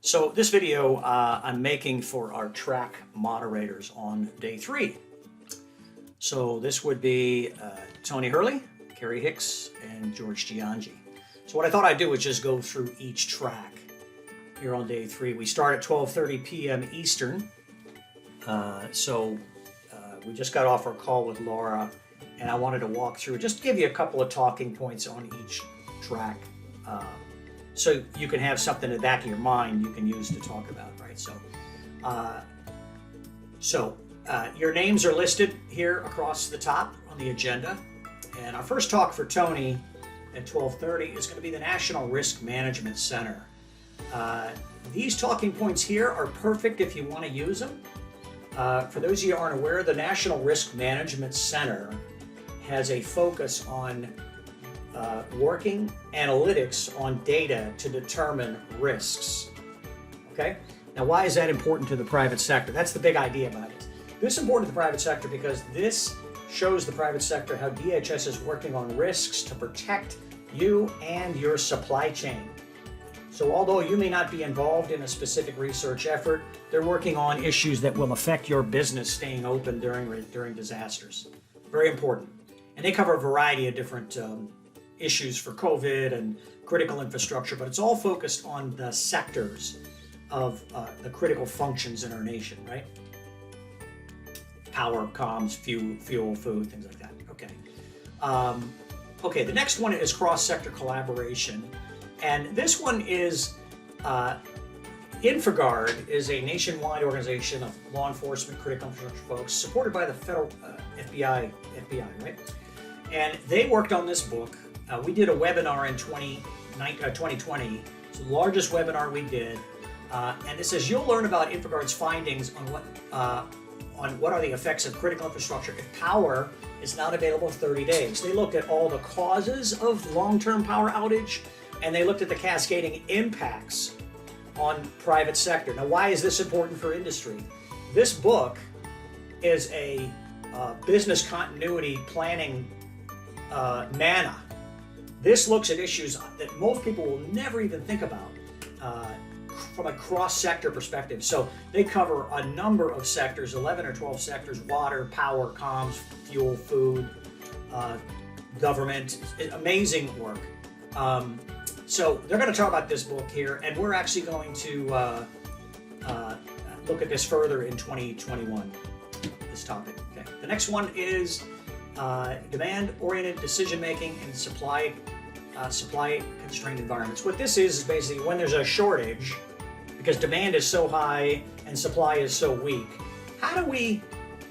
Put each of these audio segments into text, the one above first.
So this video I'm making for our track moderators on day 3. So this would be Tony Hurley, Kerry Hicks, and George Giangi. So what I thought I'd do is just go through each track here on day 3. We start at 12:30 p.m. Eastern. We just got off our call with Laura, and I wanted to walk through, just give you a couple of talking points on each track. So you can have something in the back of your mind you can use to talk about, right? So your names are listed here across the top on the agenda. And our first talk for Tony at 12:30 is going to be the National Risk Management Center. These talking points here are perfect if you want to use them. For those of you who aren't aware, the National Risk Management Center has a focus on working analytics on data to determine risks. Okay? Now, why is that important to the private sector? That's the big idea about it. This is important to the private sector because this shows the private sector how DHS is working on risks to protect you and your supply chain. So although you may not be involved in a specific research effort, they're working on issues that will affect your business staying open during disasters. Very important. And they cover a variety of different issues for COVID and critical infrastructure, but it's all focused on the sectors of the critical functions in our nation, right? Power, comms, fuel, food, things like that. Okay. Okay, the next one is cross-sector collaboration. And this one is, InfraGard is a nationwide organization of law enforcement, critical infrastructure folks, supported by the federal FBI, right? And they worked on this book. We did a webinar in 2020. It's the largest webinar we did. And it says you'll learn about InfraGard's findings on what are the effects of critical infrastructure if power is not available in 30 days. They looked at all the causes of long-term power outage, and they looked at the cascading impacts on private sector. Now, why is this important for industry? This book is a business continuity planning manna. This looks at issues that most people will never even think about from a cross-sector perspective. So they cover a number of sectors, 11 or 12 sectors: water, power, comms, fuel, food, government. Amazing work. So they're going to talk about this book here, and we're actually going to look at this further in 2021, this topic. Okay. The next one is demand-oriented decision-making in supply-constrained environments. What this is basically when there's a shortage, because demand is so high and supply is so weak, how do we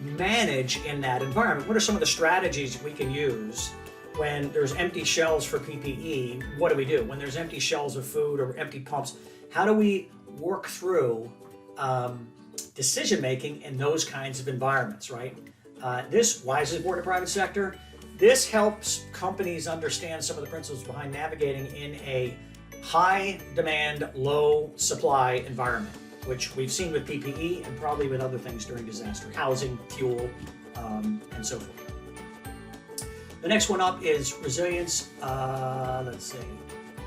manage in that environment? What are some of the strategies we can use? When there's empty shelves for PPE, what do we do? When there's empty shelves of food or empty pumps, how do we work through decision-making in those kinds of environments, right? Why is this important to private sector? This helps companies understand some of the principles behind navigating in a high demand, low supply environment, which we've seen with PPE and probably with other things during disaster, housing, fuel, and so forth. The next one up is resilience.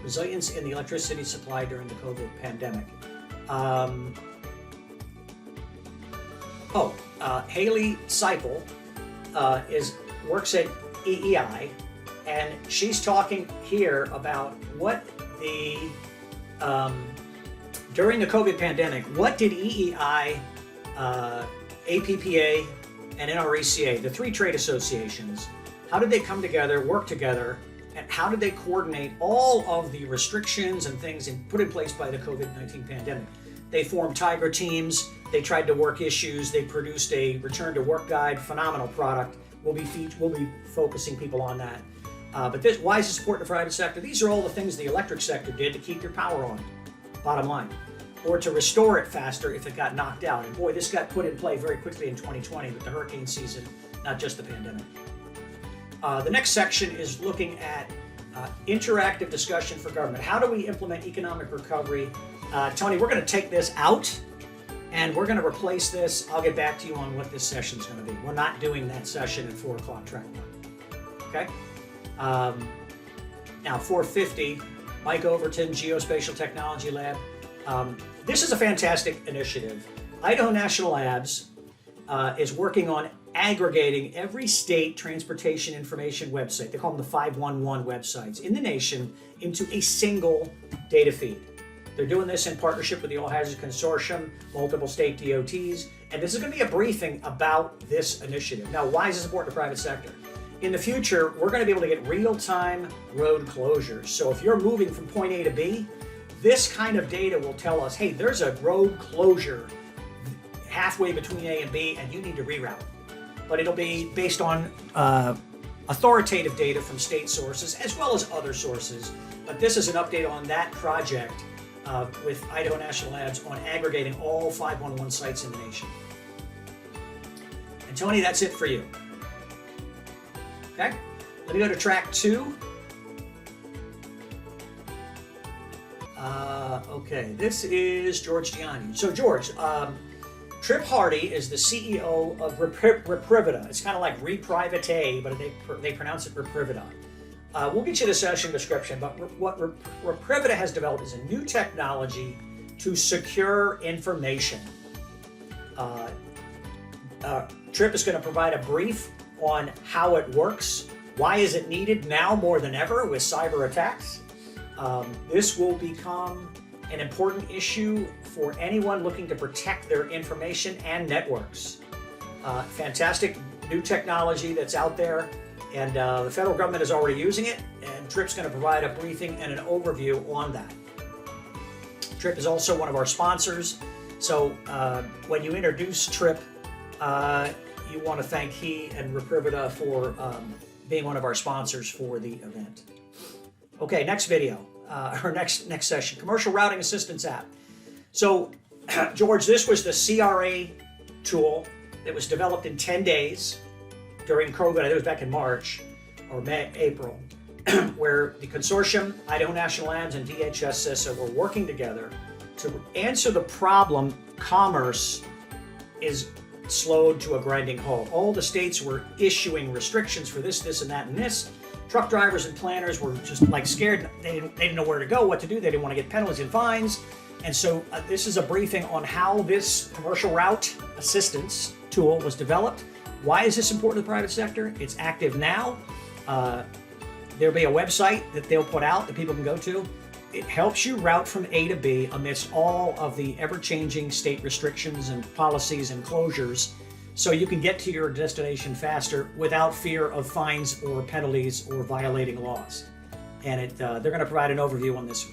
Resilience in the electricity supply during the COVID pandemic. Haley Seipel works at EEI, and she's talking here about what during the COVID pandemic, what did EEI, APPA, and NRECA, the three trade associations, how did they come together, work together, and how did they coordinate all of the restrictions and things put in place by the COVID-19 pandemic? They formed Tiger teams. They tried to work issues. They produced a return to work guide, phenomenal product. We'll be focusing people on that. Why is this important to the private sector? These are all the things the electric sector did to keep your power on, bottom line, or to restore it faster if it got knocked out. And boy, this got put in play very quickly in 2020 with the hurricane season, not just the pandemic. The next section is looking at interactive discussion for government. How do we implement economic recovery? Tony, we're going to take this out and we're going to replace this. I'll get back to you on what this session is going to be. We're not doing that session at 4 o'clock track 1. Okay? Now, 4:50, Mike Overton, Geospatial Technology Lab. This is a fantastic initiative. Idaho National Labs is working on aggregating every state transportation information website, they call them the 511 websites, in the nation into a single data feed. They're doing this in partnership with the All Hazards Consortium, multiple state DOTs, and this is going to be a briefing about this initiative. Now, why is this important to private sector? In the future, we're going to be able to get real-time road closures. So if you're moving from point A to B, this kind of data will tell us, hey, there's a road closure halfway between A and B, and you need to reroute. But it'll be based on authoritative data from state sources as well as other sources. But this is an update on that project with Idaho National Labs on aggregating all 511 sites in the nation. And Tony, that's it for you. Okay, let me go to track 2. Okay, this is George Gianni. So George, Trip Hardy is the CEO of Reprivida. It's kind of like Reprivate, but they pronounce it Reprivida. We'll get you the session description, but what Reprivida has developed is a new technology to secure information. Trip is going to provide a brief on how it works. Why is it needed now more than ever with cyber attacks? This will become an important issue for anyone looking to protect their information and networks. Fantastic new technology that's out there, and the federal government is already using it, and TRIP's going to provide a briefing and an overview on that. TRIP is also one of our sponsors, so when you introduce TRIP, you want to thank he and Reprivida for being one of our sponsors for the event. Okay, next video, or next session, Commercial Routing Assistance App. So, George, this was the CRA tool that was developed in 10 days during COVID. I think it was back in March or April, where the consortium, Idaho National Labs, and DHS CISA were working together to answer the problem commerce is slowed to a grinding halt. All the states were issuing restrictions for this, and that, and this. Truck drivers and planners were just like scared. They didn't know where to go, what to do. They didn't want to get penalties and fines. And so this is a briefing on how this commercial route assistance tool was developed. Why is this important to the private sector? It's active now. There'll be a website that they'll put out that people can go to. It helps you route from A to B amidst all of the ever-changing state restrictions and policies and closures, so you can get to your destination faster without fear of fines or penalties or violating laws. And they're going to provide an overview on this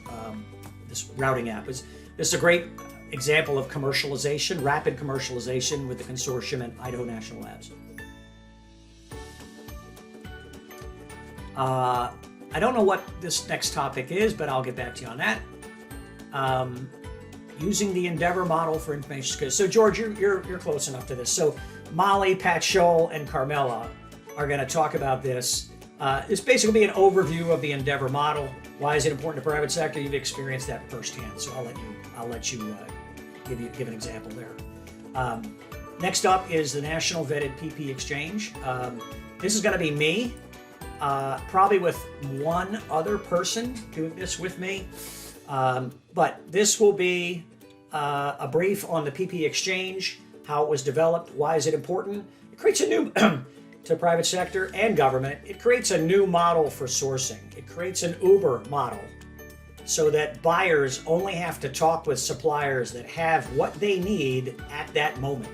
this routing app. This is a great example of commercialization, rapid commercialization with the consortium and Idaho National Labs. I don't know what this next topic is, but I'll get back to you on that. Using the Endeavor model for information security. So George, you're close enough to this. So Molly, Pat Scholl, and Carmela are going to talk about this. It's basically an overview of the Endeavor model. Why is it important to private sector? You've experienced that firsthand, so I'll let you give an example there. Next up is the National Vetted PP Exchange. This is going to be me, probably with one other person doing this with me. But this will be a brief on the PP Exchange, how it was developed, why is it important. It creates a new, to private sector and government, it creates a new model for sourcing. It creates an Uber model so that buyers only have to talk with suppliers that have what they need at that moment.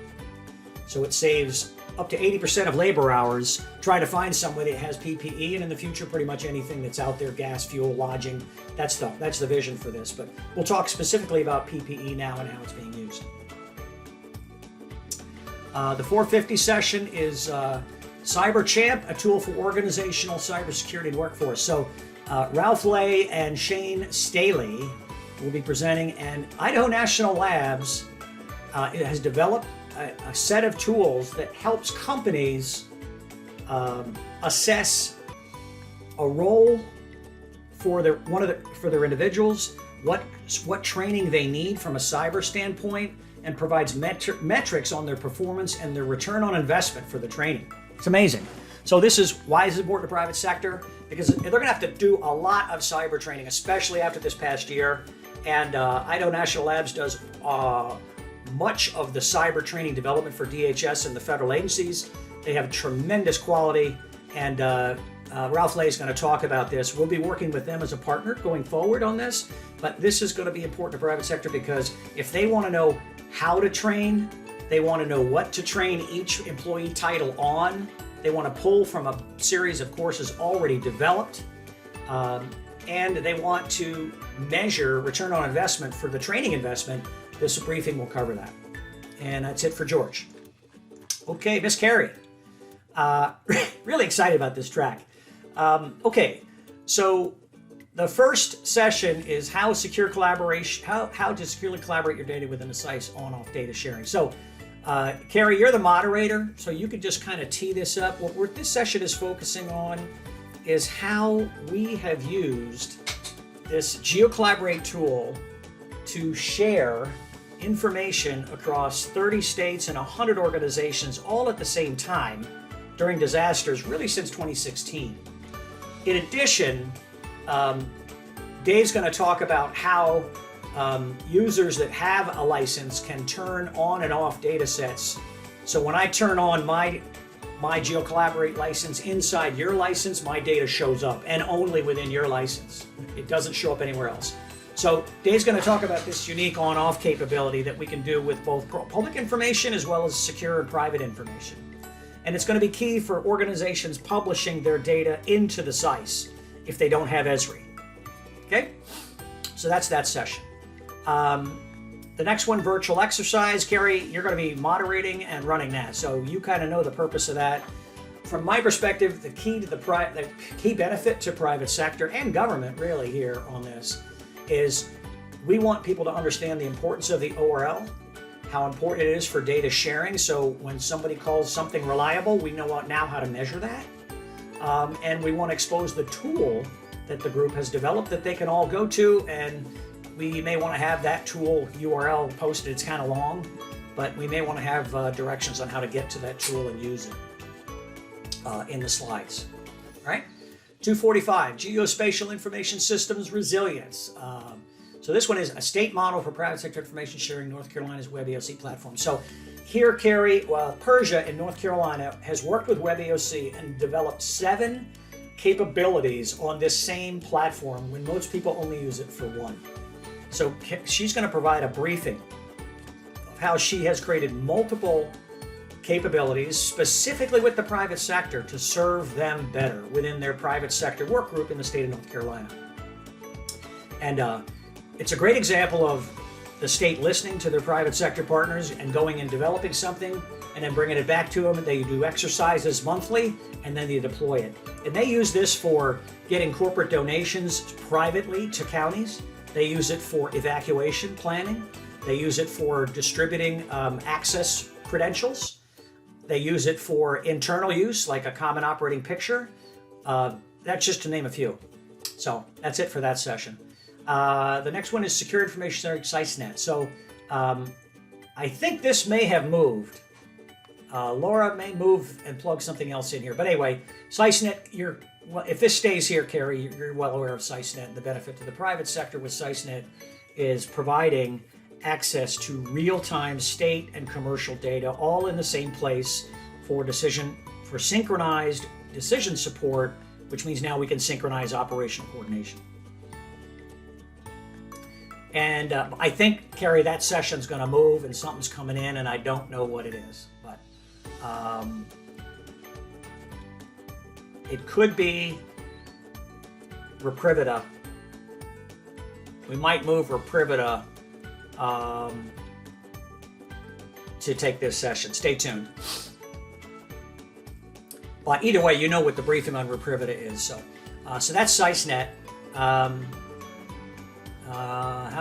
So it saves up to 80% of labor hours trying to find somebody that has PPE, and in the future, pretty much anything that's out there, gas, fuel, lodging, that's the vision for this. But we'll talk specifically about PPE now and how it's being used. The 450 session is Cyber Champ, a tool for organizational cybersecurity and workforce. So Ralph Lay and Shane Staley will be presenting, and Idaho National Labs it has developed a set of tools that helps companies assess a role for their individuals, what training they need from a cyber standpoint, and provides metrics on their performance and their return on investment for the training. It's amazing. So this is why is it important to private sector? Because they're going to have to do a lot of cyber training, especially after this past year. And Idaho National Labs does much of the cyber training development for DHS and the federal agencies. They have tremendous quality, and Ralph Lay is going to talk about this. We'll be working with them as a partner going forward on this, but this is going to be important to private sector because if they want to know how to train, they want to know what to train each employee title on, they want to pull from a series of courses already developed, and they want to measure return on investment for the training investment. This briefing will cover that. And that's it for George. Okay, Miss Carrie. Really excited about this track. Okay, so the first session is how to securely collaborate your data within a SICE on-off data sharing. So, Carrie, you're the moderator, so you could just kind of tee this up. What this session is focusing on is how we have used this GeoCollaborate tool to share information across 30 states and 100 organizations all at the same time during disasters, really since 2016. In addition, Dave's going to talk about how users that have a license can turn on and off data sets. So when I turn on my GeoCollaborate license inside your license, my data shows up, and only within your license. It doesn't show up anywhere else. So Dave's going to talk about this unique on-off capability that we can do with both public information as well as secure and private information. And it's going to be key for organizations publishing their data into the SICE if they don't have Esri. Okay? So that's that session. The next one, virtual exercise. Carrie, you're going to be moderating and running that. So you kind of know the purpose of that. From my perspective, the key benefit to private sector and government really here on this is we want people to understand the importance of the ORL, how important it is for data sharing. So when somebody calls something reliable, we know now how to measure that. And we want to expose the tool that the group has developed that they can all go to, and we may want to have that tool URL posted. It's kind of long, but we may want to have directions on how to get to that tool and use it in the slides. All right? 245, Geospatial Information Systems Resilience. So this one is a state model for private sector information sharing, North Carolina's WebEOC platform. So here, Carrie, Persia in North Carolina has worked with WebEOC and developed 7 capabilities on this same platform when most people only use it for 1. So she's going to provide a briefing of how she has created multiple capabilities specifically with the private sector to serve them better within their private sector work group in the state of North Carolina. And it's a great example of the state listening to their private sector partners and going and developing something and then bringing it back to them. They do exercises monthly and then they deploy it. And they use this for getting corporate donations privately to counties. They use it for evacuation planning. They use it for distributing access credentials. They use it for internal use, like a common operating picture. That's just to name a few. So that's it for that session. The next one is Secure Information Center SICEnet. So I think this may have moved. Laura may move and plug something else in here. But anyway, SICEnet, if this stays here, Carrie, you're well aware of SICEnet. The benefit to the private sector with SICEnet is providing access to real-time state and commercial data all in the same place for synchronized decision support, which means now we can synchronize operational coordination. And I think, Carrie, that session's going to move and something's coming in, and I don't know what it is. But it could be Reprivita. We might move Reprivita to take this session. Stay tuned. But either way, you know what the briefing on Reprivita is. So that's SICEnet. How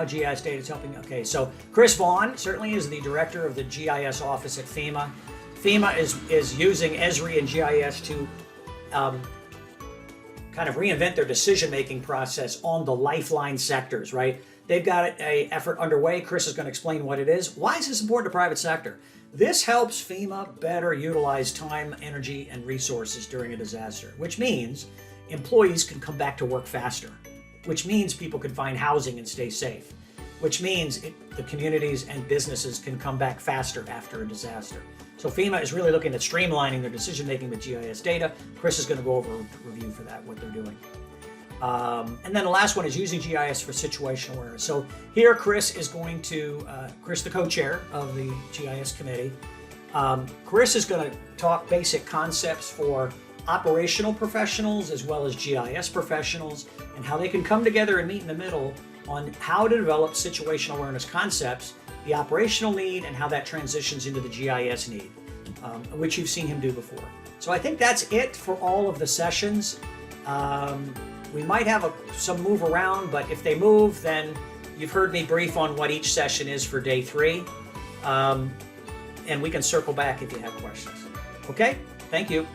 GIS data is helping. Okay, so Chris Vaughn certainly is the director of the GIS office at FEMA. FEMA is using Esri and GIS to kind of reinvent their decision-making process on the lifeline sectors, right? They've got an effort underway. Chris is going to explain what it is. Why is this important to private sector? This helps FEMA better utilize time, energy, and resources during a disaster, which means employees can come back to work faster, which means people can find housing and stay safe. which means the communities and businesses can come back faster after a disaster. So FEMA is really looking at streamlining their decision making with GIS data. Chris is going to go over a review for that, what they're doing. And then the last one is using GIS for situational awareness. So here Chris is going to, Chris the co-chair of the GIS committee, Chris is going to talk basic concepts for operational professionals as well as GIS professionals and how they can come together and meet in the middle on how to develop situational awareness concepts, the operational need, and how that transitions into the GIS need, which you've seen him do before. So I think that's it for all of the sessions. We might have some move around, but if they move, then you've heard me brief on what each session is for day 3. And we can circle back if you have questions. Okay, thank you.